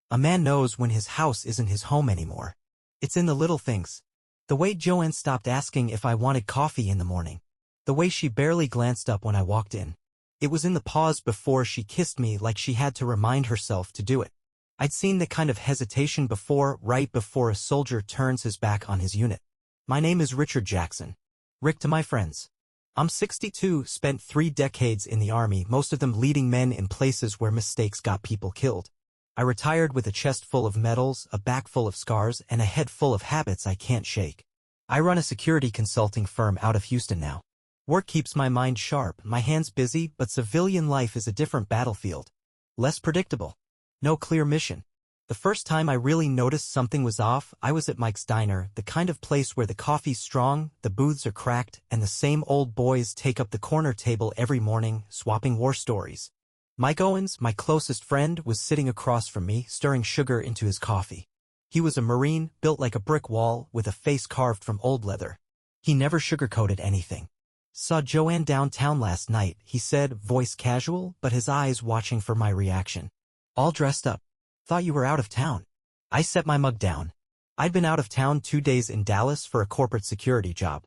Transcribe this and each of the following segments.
A man knows when his house isn't his home anymore. It's in the little things. The way Joanne stopped asking if I wanted coffee in the morning. The way she barely glanced up when I walked in. It was in the pause before she kissed me, like she had to remind herself to do it. I'd seen the kind of hesitation before, right before a soldier turns his back on his unit. My name is Richard Jackson. Rick to my friends. I'm 62, spent 3 decades in the Army, most of them leading men in places where mistakes got people killed. I retired with a chest full of medals, a back full of scars, and a head full of habits I can't shake. I run a security consulting firm out of Houston now. Work keeps my mind sharp, my hands busy, but civilian life is a different battlefield. Less predictable. No clear mission. The first time I really noticed something was off, I was at Mike's Diner, the kind of place where the coffee's strong, the booths are cracked, and the same old boys take up the corner table every morning, swapping war stories. Mike Owens, my closest friend, was sitting across from me, stirring sugar into his coffee. He was a Marine, built like a brick wall, with a face carved from old leather. He never sugarcoated anything. Saw Joanne downtown last night, he said, voice casual, but his eyes watching for my reaction. All dressed up. Thought you were out of town. I set my mug down. I'd been out of town 2 days in Dallas for a corporate security job.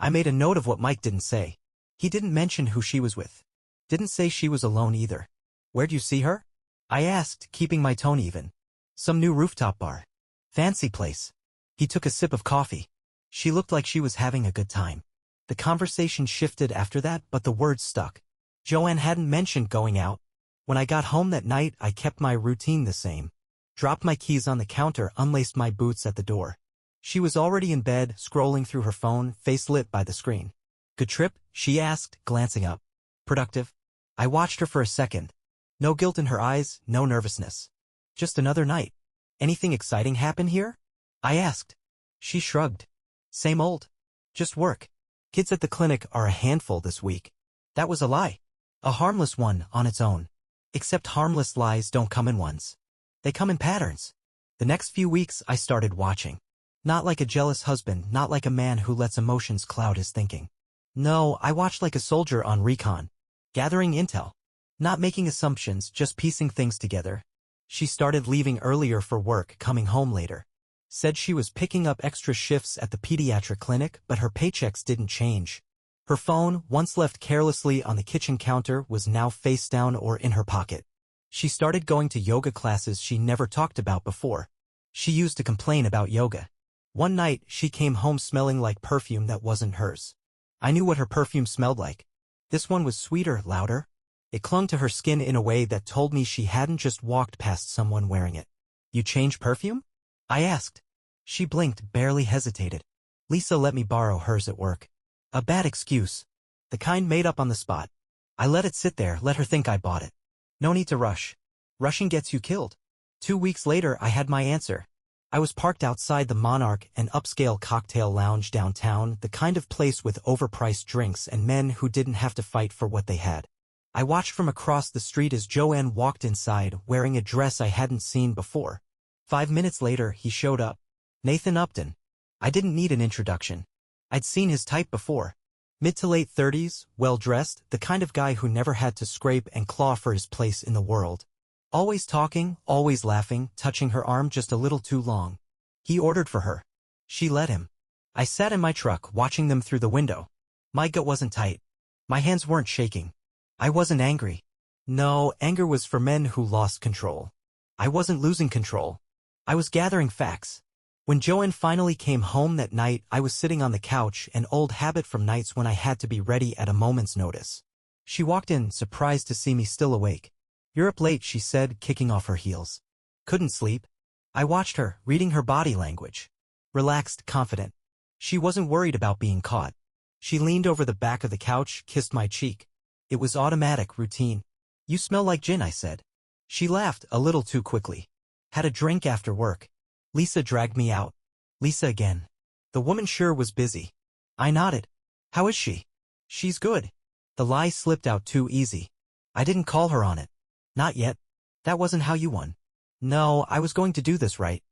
I made a note of what Mike didn't say. He didn't mention who she was with. Didn't say she was alone either. Where'd you see her? I asked, keeping my tone even. Some new rooftop bar. Fancy place. He took a sip of coffee. She looked like she was having a good time. The conversation shifted after that, but the words stuck. Joanne hadn't mentioned going out. When I got home that night, I kept my routine the same. Dropped my keys on the counter, unlaced my boots at the door. She was already in bed, scrolling through her phone, face lit by the screen. Good trip? She asked, glancing up. Productive? I watched her for a second. No guilt in her eyes, no nervousness. Just another night. Anything exciting happen here? I asked. She shrugged. Same old. Just work. Kids at the clinic are a handful this week. That was a lie. A harmless one on its own. Except harmless lies don't come in ones. They come in patterns. The next few weeks I started watching. Not like a jealous husband, not like a man who lets emotions cloud his thinking. No, I watched like a soldier on recon. Gathering intel. Not making assumptions, just piecing things together. She started leaving earlier for work, coming home later. Said she was picking up extra shifts at the pediatric clinic, but her paychecks didn't change. Her phone, once left carelessly on the kitchen counter, was now face down or in her pocket. She started going to yoga classes she never talked about before. She used to complain about yoga. One night, she came home smelling like perfume that wasn't hers. I knew what her perfume smelled like. This one was sweeter, louder. It clung to her skin in a way that told me she hadn't just walked past someone wearing it. You change perfume? I asked. She blinked, barely hesitated. Lisa let me borrow hers at work. A bad excuse. The kind made up on the spot. I let it sit there, let her think I bought it. No need to rush. Rushing gets you killed. 2 weeks later, I had my answer. I was parked outside the Monarch, an upscale cocktail lounge downtown, the kind of place with overpriced drinks and men who didn't have to fight for what they had. I watched from across the street as Joanne walked inside, wearing a dress I hadn't seen before. 5 minutes later, he showed up. Nathan Upton. I didn't need an introduction. I'd seen his type before. Mid to late 30s, well-dressed, the kind of guy who never had to scrape and claw for his place in the world. Always talking, always laughing, touching her arm just a little too long. He ordered for her. She let him. I sat in my truck, watching them through the window. My gut wasn't tight. My hands weren't shaking. I wasn't angry. No, anger was for men who lost control. I wasn't losing control. I was gathering facts. When Joanne finally came home that night, I was sitting on the couch, an old habit from nights when I had to be ready at a moment's notice. She walked in, surprised to see me still awake. You're up late, she said, kicking off her heels. Couldn't sleep. I watched her, reading her body language. Relaxed, confident. She wasn't worried about being caught. She leaned over the back of the couch, kissed my cheek. It was automatic, routine. You smell like gin, I said. She laughed, a little too quickly. Had a drink after work. Lisa dragged me out. Lisa again. The woman sure was busy. I nodded. How is she? She's good. The lie slipped out too easy. I didn't call her on it. Not yet. That wasn't how you won. No, I was going to do this right.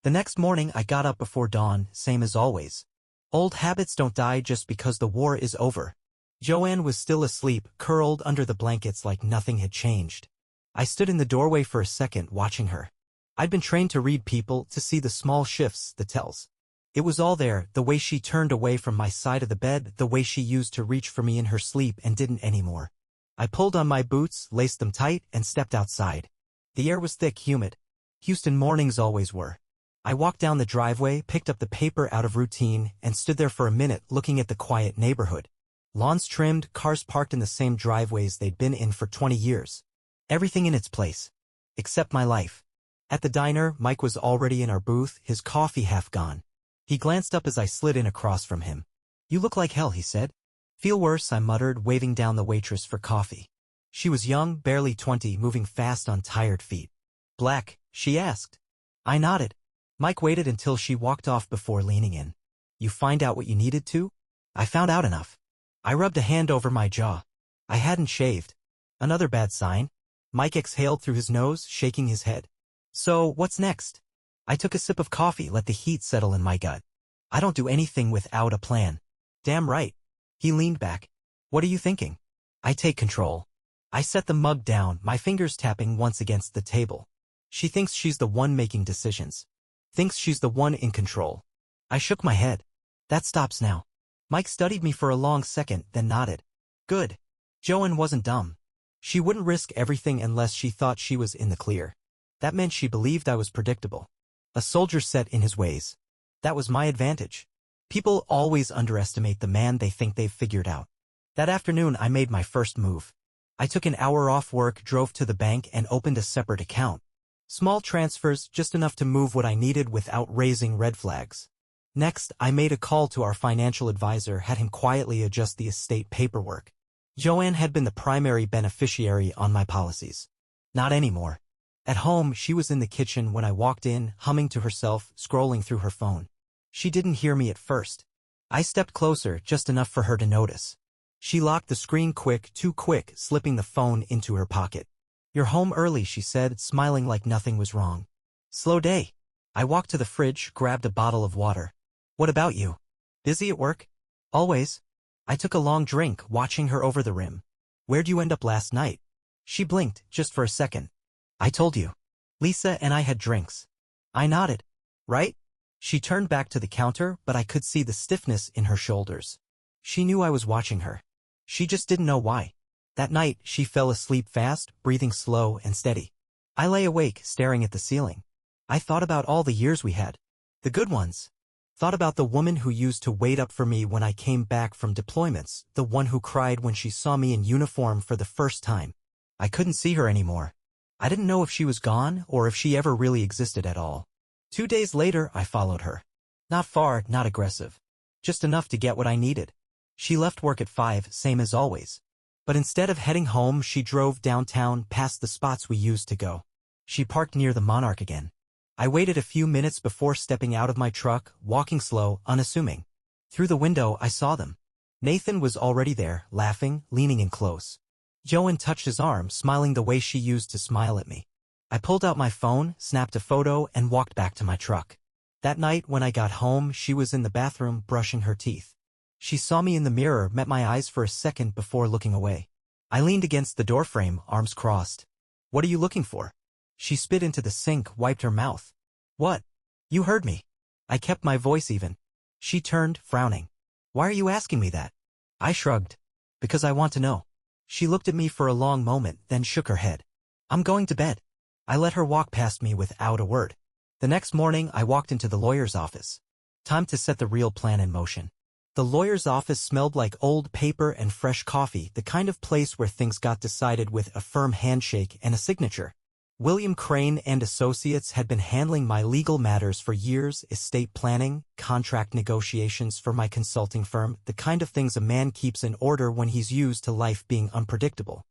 The next morning I got up before dawn, same as always. Old habits don't die just because the war is over. Joanne was still asleep, curled under the blankets like nothing had changed. I stood in the doorway for a second, watching her. I'd been trained to read people, to see the small shifts, the tells. It was all there, the way she turned away from my side of the bed, the way she used to reach for me in her sleep and didn't anymore. I pulled on my boots, laced them tight, and stepped outside. The air was thick, humid. Houston mornings always were. I walked down the driveway, picked up the paper out of routine, and stood there for a minute looking at the quiet neighborhood. Lawns trimmed, cars parked in the same driveways they'd been in for 20 years. Everything in its place. Except my life. At the diner, Mike was already in our booth, his coffee half gone. He glanced up as I slid in across from him. "You look like hell," he said. "Feel worse," I muttered, waving down the waitress for coffee. She was young, barely 20, moving fast on tired feet. "Black?" she asked. I nodded. Mike waited until she walked off before leaning in. "You find out what you needed to?" "I found out enough." I rubbed a hand over my jaw. I hadn't shaved. Another bad sign. Mike exhaled through his nose, shaking his head. "So, what's next?" I took a sip of coffee, let the heat settle in my gut. "I don't do anything without a plan." "Damn right." He leaned back. "What are you thinking?" "I take control." I set the mug down, my fingers tapping once against the table. "She thinks she's the one making decisions. Thinks she's the one in control." I shook my head. "That stops now." Mike studied me for a long second, then nodded. "Good." Joanne wasn't dumb. She wouldn't risk everything unless she thought she was in the clear. That meant she believed I was predictable. A soldier set in his ways. That was my advantage. People always underestimate the man they think they've figured out. That afternoon I made my first move. I took an hour off work, drove to the bank, and opened a separate account. Small transfers, just enough to move what I needed without raising red flags. Next, I made a call to our financial advisor, had him quietly adjust the estate paperwork. Joanne had been the primary beneficiary on my policies. Not anymore. At home, she was in the kitchen when I walked in, humming to herself, scrolling through her phone. She didn't hear me at first. I stepped closer, just enough for her to notice. She locked the screen quick, too quick, slipping the phone into her pocket. "You're home early," she said, smiling like nothing was wrong. "Slow day." I walked to the fridge, grabbed a bottle of water. "What about you? Busy at work?" "Always." I took a long drink, watching her over the rim. "Where'd you end up last night?" She blinked, just for a second. "I told you. Lisa and I had drinks." I nodded. "Right?" She turned back to the counter, but I could see the stiffness in her shoulders. She knew I was watching her. She just didn't know why. That night, she fell asleep fast, breathing slow and steady. I lay awake, staring at the ceiling. I thought about all the years we had. The good ones. Thought about the woman who used to wait up for me when I came back from deployments, the one who cried when she saw me in uniform for the first time. I couldn't see her anymore. I didn't know if she was gone or if she ever really existed at all. 2 days later, I followed her. Not far, not aggressive. Just enough to get what I needed. She left work at 5, same as always. But instead of heading home, she drove downtown past the spots we used to go. She parked near the Monarch again. I waited a few minutes before stepping out of my truck, walking slow, unassuming. Through the window, I saw them. Nathan was already there, laughing, leaning in close. Joanne touched his arm, smiling the way she used to smile at me. I pulled out my phone, snapped a photo, and walked back to my truck. That night, when I got home, she was in the bathroom, brushing her teeth. She saw me in the mirror, met my eyes for a second before looking away. I leaned against the doorframe, arms crossed. "What are you looking for?" She spit into the sink, wiped her mouth. "What?" "You heard me." I kept my voice even. She turned, frowning. "Why are you asking me that?" I shrugged. "Because I want to know." She looked at me for a long moment, then shook her head. "I'm going to bed." I let her walk past me without a word. The next morning, I walked into the lawyer's office. Time to set the real plan in motion. The lawyer's office smelled like old paper and fresh coffee, the kind of place where things got decided with a firm handshake and a signature. William Crane and Associates had been handling my legal matters for years, estate planning, contract negotiations for my consulting firm, the kind of things a man keeps in order when he's used to life being unpredictable.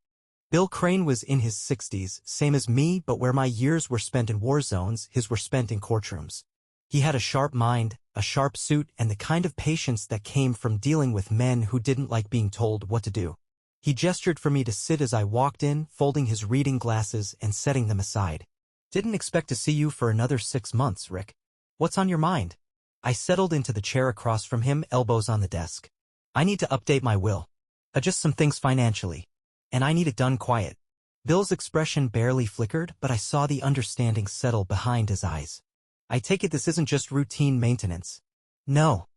Bill Crane was in his 60s, same as me, but where my years were spent in war zones, his were spent in courtrooms. He had a sharp mind, a sharp suit, and the kind of patience that came from dealing with men who didn't like being told what to do. He gestured for me to sit as I walked in, folding his reading glasses and setting them aside. "Didn't expect to see you for another 6 months, Rick. What's on your mind?" I settled into the chair across from him, elbows on the desk. "I need to update my will. Adjust some things financially. And I need it done quiet." Bill's expression barely flickered, but I saw the understanding settle behind his eyes. I take it this isn't just routine maintenance. No.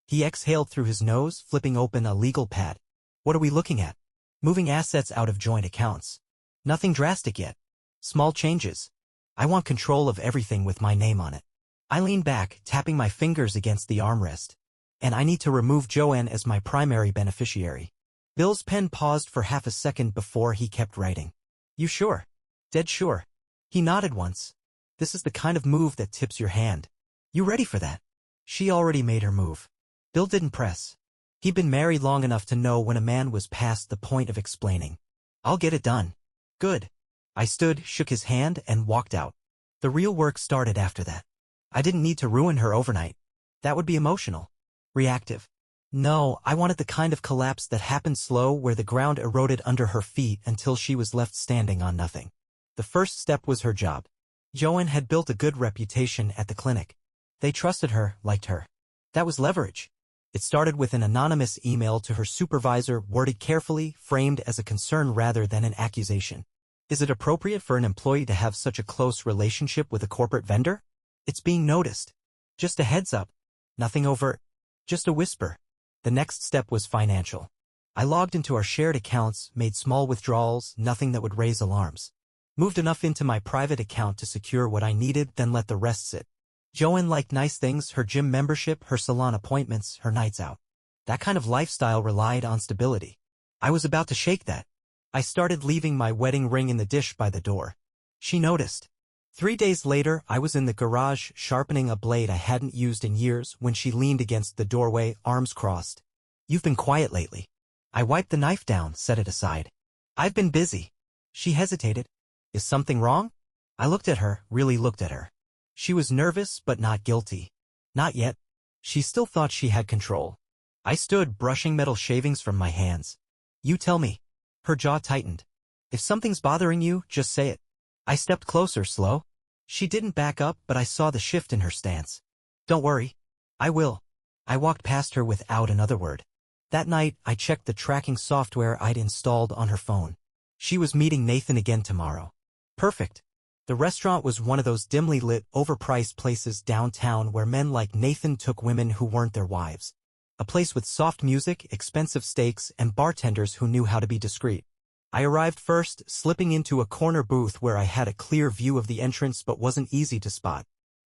He exhaled through his nose, flipping open a legal pad. What are we looking at? Moving assets out of joint accounts. Nothing drastic yet. Small changes. I want control of everything with my name on it. I leaned back, tapping my fingers against the armrest. And I need to remove Joanne as my primary beneficiary. Bill's pen paused for half a second before he kept writing. You sure? Dead sure. He nodded once. This is the kind of move that tips your hand. You ready for that? She already made her move. Bill didn't press. He'd been married long enough to know when a man was past the point of explaining. I'll get it done. Good. I stood, shook his hand, and walked out. The real work started after that. I didn't need to ruin her overnight. That would be emotional. Reactive. No, I wanted the kind of collapse that happened slow, where the ground eroded under her feet until she was left standing on nothing. The first step was her job. Joanne had built a good reputation at the clinic. They trusted her, liked her. That was leverage. It started with an anonymous email to her supervisor, worded carefully, framed as a concern rather than an accusation. Is it appropriate for an employee to have such a close relationship with a corporate vendor? It's being noticed. Just a heads up. Nothing overt. Just a whisper. The next step was financial. I logged into our shared accounts, made small withdrawals, nothing that would raise alarms. Moved enough into my private account to secure what I needed, then let the rest sit. Joanne liked nice things, her gym membership, her salon appointments, her nights out. That kind of lifestyle relied on stability. I was about to shake that. I started leaving my wedding ring in the dish by the door. She noticed. 3 days later, I was in the garage sharpening a blade I hadn't used in years when she leaned against the doorway, arms crossed. You've been quiet lately. I wiped the knife down, set it aside. I've been busy. She hesitated. Is something wrong? I looked at her, really looked at her. She was nervous, but not guilty. Not yet. She still thought she had control. I stood, brushing metal shavings from my hands. You tell me. Her jaw tightened. If something's bothering you, just say it. I stepped closer, slow. She didn't back up, but I saw the shift in her stance. Don't worry. I will. I walked past her without another word. That night, I checked the tracking software I'd installed on her phone. She was meeting Nathan again tomorrow. Perfect. The restaurant was one of those dimly lit, overpriced places downtown where men like Nathan took women who weren't their wives. A place with soft music, expensive steaks, and bartenders who knew how to be discreet. I arrived first, slipping into a corner booth where I had a clear view of the entrance but wasn't easy to spot.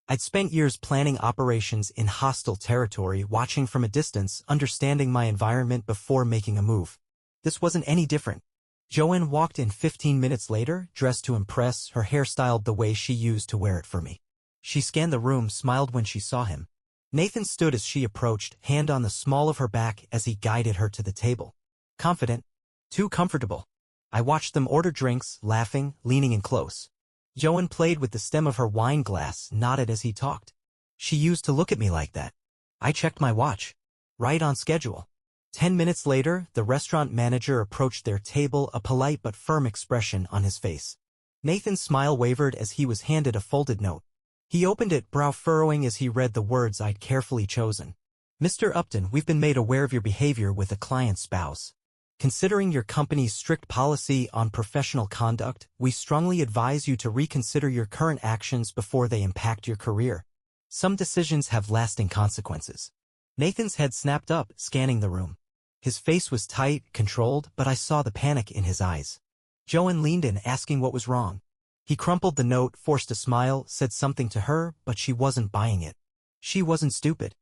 I'd spent years planning operations in hostile territory, watching from a distance, understanding my environment before making a move. This wasn't any different. Joanne walked in 15 minutes later, dressed to impress, her hair styled the way she used to wear it for me. She scanned the room, smiled when she saw him. Nathan stood as she approached, hand on the small of her back as he guided her to the table. Confident. Too comfortable. I watched them order drinks, laughing, leaning in close. Joanne played with the stem of her wine glass, nodded as he talked. She used to look at me like that. I checked my watch. Right on schedule. 10 minutes later, the restaurant manager approached their table, a polite but firm expression on his face. Nathan's smile wavered as he was handed a folded note. He opened it, brow furrowing as he read the words I'd carefully chosen. Mr. Upton, we've been made aware of your behavior with a client's spouse. Considering your company's strict policy on professional conduct, we strongly advise you to reconsider your current actions before they impact your career. Some decisions have lasting consequences. Nathan's head snapped up, scanning the room. His face was tight, controlled, but I saw the panic in his eyes. Joanne leaned in, asking what was wrong. He crumpled the note, forced a smile, said something to her, but she wasn't buying it. She wasn't stupid.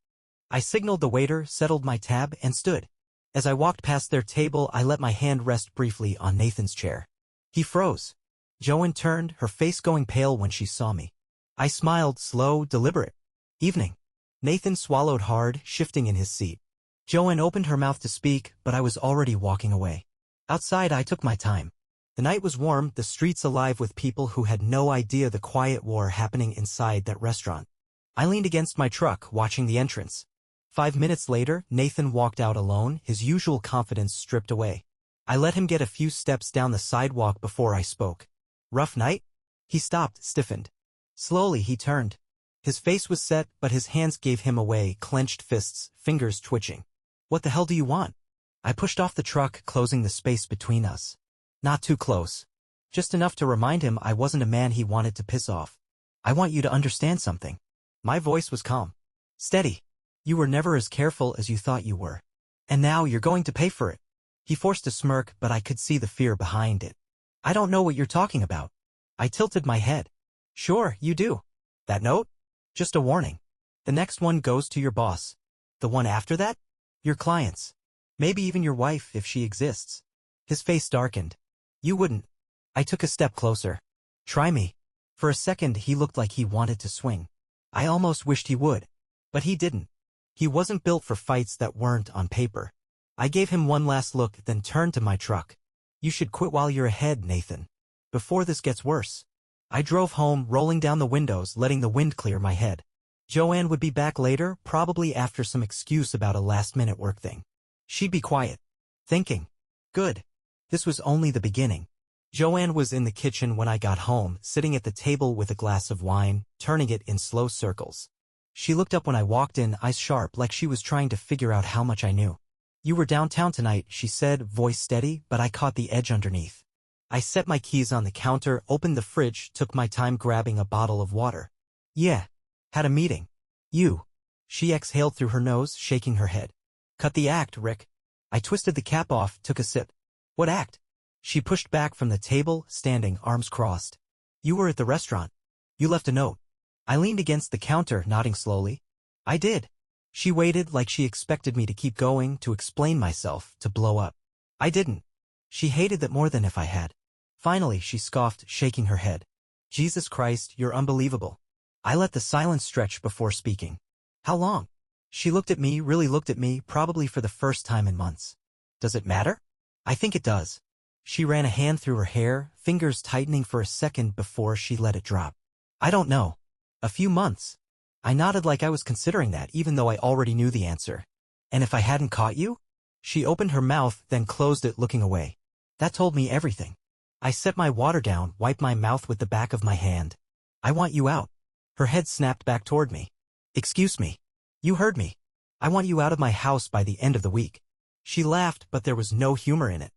I signaled the waiter, settled my tab, and stood. As I walked past their table, I let my hand rest briefly on Nathan's chair. He froze. Joanne turned, her face going pale when she saw me. I smiled, slow, deliberate. Evening. Nathan swallowed hard, shifting in his seat. Joanne opened her mouth to speak, but I was already walking away. Outside, I took my time. The night was warm, the streets alive with people who had no idea the quiet war happening inside that restaurant. I leaned against my truck, watching the entrance. 5 minutes later, Nathan walked out alone, his usual confidence stripped away. I let him get a few steps down the sidewalk before I spoke. Rough night? He stopped, stiffened. Slowly, he turned. His face was set, but his hands gave him away, clenched fists, fingers twitching. What the hell do you want? I pushed off the truck, closing the space between us. Not too close. Just enough to remind him I wasn't a man he wanted to piss off. I want you to understand something. My voice was calm. Steady. You were never as careful as you thought you were. And now you're going to pay for it. He forced a smirk, but I could see the fear behind it. I don't know what you're talking about. I tilted my head. Sure, you do. That note? Just a warning. The next one goes to your boss. The one after that? Your clients. Maybe even your wife if she exists. His face darkened. You wouldn't. I took a step closer. Try me. For a second he looked like he wanted to swing. I almost wished he would. But he didn't. He wasn't built for fights that weren't on paper. I gave him one last look, then turned to my truck. You should quit while you're ahead, Nathan. Before this gets worse. I drove home, rolling down the windows, letting the wind clear my head. Joanne would be back later, probably after some excuse about a last-minute work thing. She'd be quiet. Thinking. Good. This was only the beginning. Joanne was in the kitchen when I got home, sitting at the table with a glass of wine, turning it in slow circles. She looked up when I walked in, eyes sharp, like she was trying to figure out how much I knew. You were downtown tonight, she said, voice steady, but I caught the edge underneath. I set my keys on the counter, opened the fridge, took my time grabbing a bottle of water. Yeah. Had a meeting. You. She exhaled through her nose, shaking her head. Cut the act, Rick. I twisted the cap off, took a sip. What act? She pushed back from the table, standing, arms crossed. You were at the restaurant. You left a note. I leaned against the counter, nodding slowly. I did. She waited like she expected me to keep going, to explain myself, to blow up. I didn't. She hated that more than if I had. Finally, she scoffed, shaking her head. Jesus Christ, you're unbelievable. I let the silence stretch before speaking. How long? She looked at me, really looked at me, probably for the first time in months. Does it matter? I think it does. She ran a hand through her hair, fingers tightening for a second before she let it drop. I don't know. A few months. I nodded like I was considering that, even though I already knew the answer. And if I hadn't caught you? She opened her mouth, then closed it, looking away. That told me everything. I set my water down, wiped my mouth with the back of my hand. I want you out. Her head snapped back toward me. Excuse me. You heard me. I want you out of my house by the end of the week. She laughed, but there was no humor in it.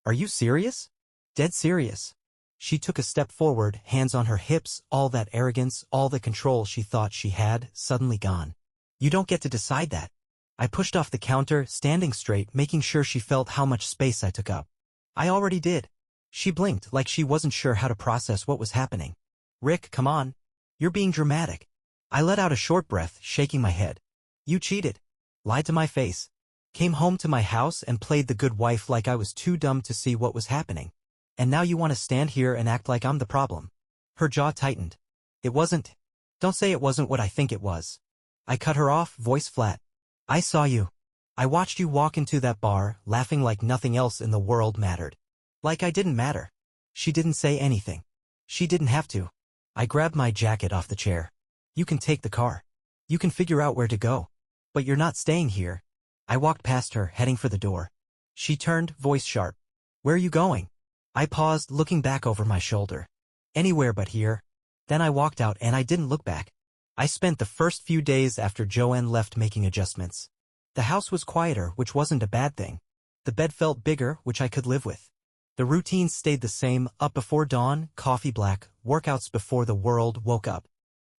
Are you serious? Dead serious. She took a step forward, hands on her hips, all that arrogance, all the control she thought she had, suddenly gone. You don't get to decide that. I pushed off the counter, standing straight, making sure she felt how much space I took up. I already did. She blinked like she wasn't sure how to process what was happening. Rick, come on. You're being dramatic. I let out a short breath, shaking my head. You cheated. Lied to my face. Came home to my house and played the good wife like I was too dumb to see what was happening. And now you want to stand here and act like I'm the problem. Her jaw tightened. It wasn't. Don't say it wasn't what I think it was. I cut her off, voice flat. I saw you. I watched you walk into that bar, laughing like nothing else in the world mattered. Like I didn't matter. She didn't say anything. She didn't have to. I grabbed my jacket off the chair. You can take the car. You can figure out where to go. But you're not staying here. I walked past her, heading for the door. She turned, voice sharp. Where are you going? I paused, looking back over my shoulder. Anywhere but here. Then I walked out and I didn't look back. I spent the first few days after Joanne left making adjustments. The house was quieter, which wasn't a bad thing. The bed felt bigger, which I could live with. The routines stayed the same, up before dawn, coffee black, workouts before the world woke up.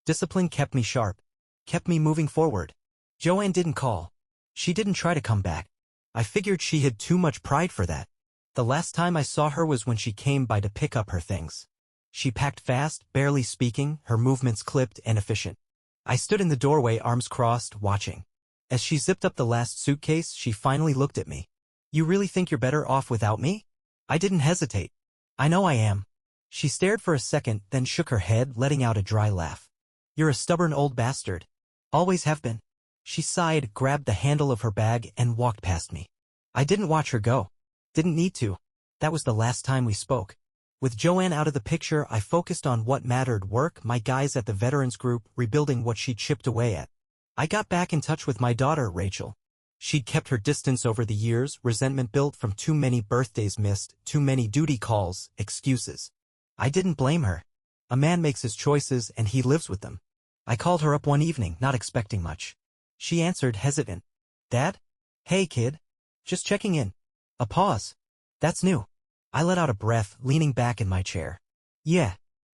Discipline kept me sharp. Kept me moving forward. Joanne didn't call. She didn't try to come back. I figured she had too much pride for that. The last time I saw her was when she came by to pick up her things. She packed fast, barely speaking, her movements clipped and efficient. I stood in the doorway, arms crossed, watching. As she zipped up the last suitcase, she finally looked at me. You really think you're better off without me? I didn't hesitate. I know I am. She stared for a second, then shook her head, letting out a dry laugh. You're a stubborn old bastard. Always have been. She sighed, grabbed the handle of her bag, and walked past me. I didn't watch her go. Didn't need to. That was the last time we spoke. With Joanne out of the picture, I focused on what mattered: work, my guys at the veterans group, rebuilding what she'd chipped away at. I got back in touch with my daughter, Rachel. She'd kept her distance over the years, resentment built from too many birthdays missed, too many duty calls, excuses. I didn't blame her. A man makes his choices and he lives with them. I called her up one evening, not expecting much. She answered, hesitant. Dad? Hey, kid. Just checking in. A pause. That's new. I let out a breath, leaning back in my chair. Yeah.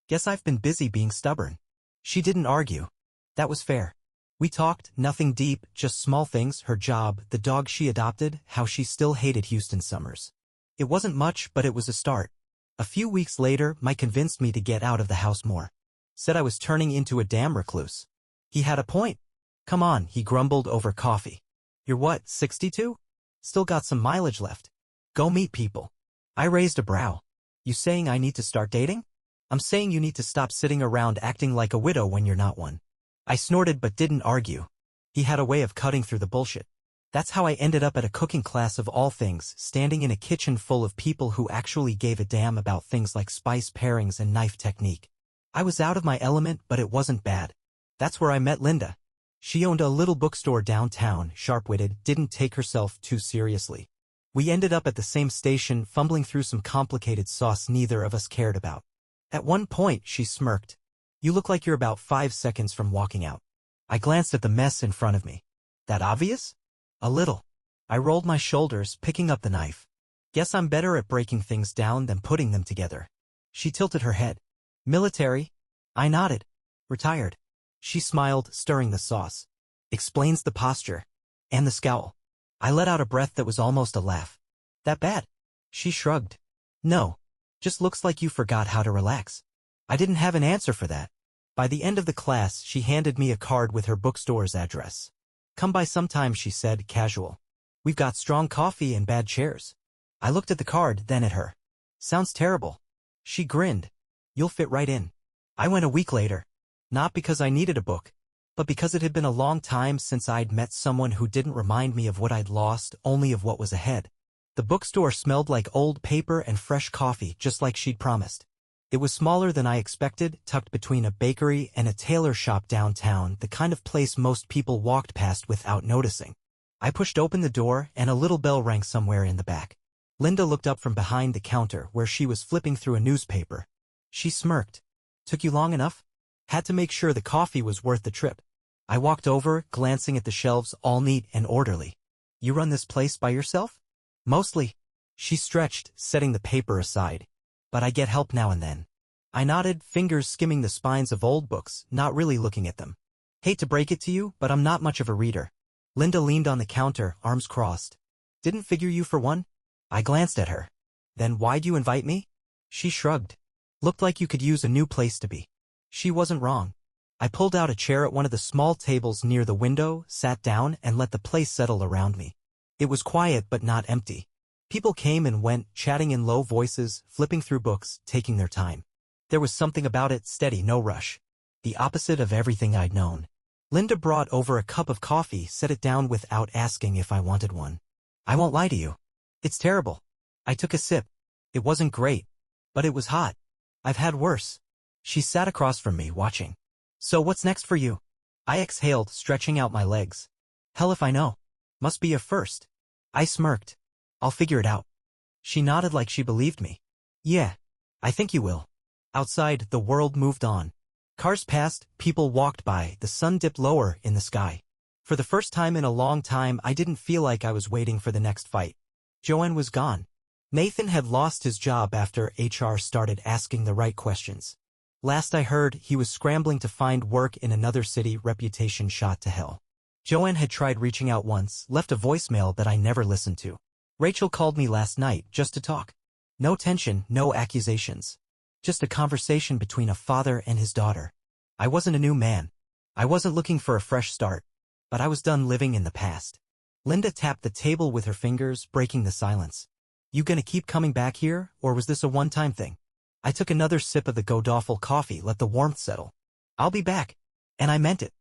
Guess I've been busy being stubborn. She didn't argue. That was fair. We talked, nothing deep, just small things, her job, the dog she adopted, how she still hated Houston summers. It wasn't much, but it was a start. A few weeks later, Mike convinced me to get out of the house more. Said I was turning into a damn recluse. He had a point. Come on, he grumbled over coffee. You're what, 62? Still got some mileage left. Go meet people. I raised a brow. You saying I need to start dating? I'm saying you need to stop sitting around acting like a widow when you're not one. I snorted but didn't argue. He had a way of cutting through the bullshit. That's how I ended up at a cooking class of all things, standing in a kitchen full of people who actually gave a damn about things like spice pairings and knife technique. I was out of my element, but it wasn't bad. That's where I met Linda. She owned a little bookstore downtown, sharp-witted, didn't take herself too seriously. We ended up at the same station, fumbling through some complicated sauce neither of us cared about. At one point, she smirked. You look like you're about 5 seconds from walking out. I glanced at the mess in front of me. That obvious? A little. I rolled my shoulders, picking up the knife. Guess I'm better at breaking things down than putting them together. She tilted her head. Military? I nodded. Retired. She smiled, stirring the sauce. Explains the posture. And the scowl. I let out a breath that was almost a laugh. That bad? She shrugged. No. Just looks like you forgot how to relax. I didn't have an answer for that. By the end of the class, she handed me a card with her bookstore's address. Come by sometime, she said, casual. We've got strong coffee and bad chairs. I looked at the card, then at her. Sounds terrible. She grinned. You'll fit right in. I went a week later. Not because I needed a book, but because it had been a long time since I'd met someone who didn't remind me of what I'd lost, only of what was ahead. The bookstore smelled like old paper and fresh coffee, just like she'd promised. It was smaller than I expected, tucked between a bakery and a tailor shop downtown, the kind of place most people walked past without noticing. I pushed open the door, and a little bell rang somewhere in the back. Linda looked up from behind the counter, where she was flipping through a newspaper. She smirked. Took you long enough? Had to make sure the coffee was worth the trip. I walked over, glancing at the shelves, all neat and orderly. You run this place by yourself? Mostly. She stretched, setting the paper aside. But I get help now and then. I nodded, fingers skimming the spines of old books, not really looking at them. Hate to break it to you, but I'm not much of a reader. Linda leaned on the counter, arms crossed. Didn't figure you for one? I glanced at her. Then why'd you invite me? She shrugged. Looked like you could use a new place to be. She wasn't wrong. I pulled out a chair at one of the small tables near the window, sat down, and let the place settle around me. It was quiet but not empty. People came and went, chatting in low voices, flipping through books, taking their time. There was something about it, steady, no rush. The opposite of everything I'd known. Linda brought over a cup of coffee, set it down without asking if I wanted one. I won't lie to you. It's terrible. I took a sip. It wasn't great. But it was hot. I've had worse. She sat across from me, watching. So what's next for you? I exhaled, stretching out my legs. Hell if I know. Must be a first. I smirked. I'll figure it out. She nodded like she believed me. Yeah, I think you will. Outside, the world moved on. Cars passed, people walked by, the sun dipped lower in the sky. For the first time in a long time, I didn't feel like I was waiting for the next fight. Joanne was gone. Nathan had lost his job after HR started asking the right questions. Last I heard, he was scrambling to find work in another city, reputation shot to hell. Joanne had tried reaching out once, left a voicemail that I never listened to. Rachel called me last night, just to talk. No tension, no accusations. Just a conversation between a father and his daughter. I wasn't a new man. I wasn't looking for a fresh start. But I was done living in the past. Linda tapped the table with her fingers, breaking the silence. You gonna keep coming back here, or was this a one-time thing? I took another sip of the Godawful coffee, let the warmth settle. I'll be back. And I meant it.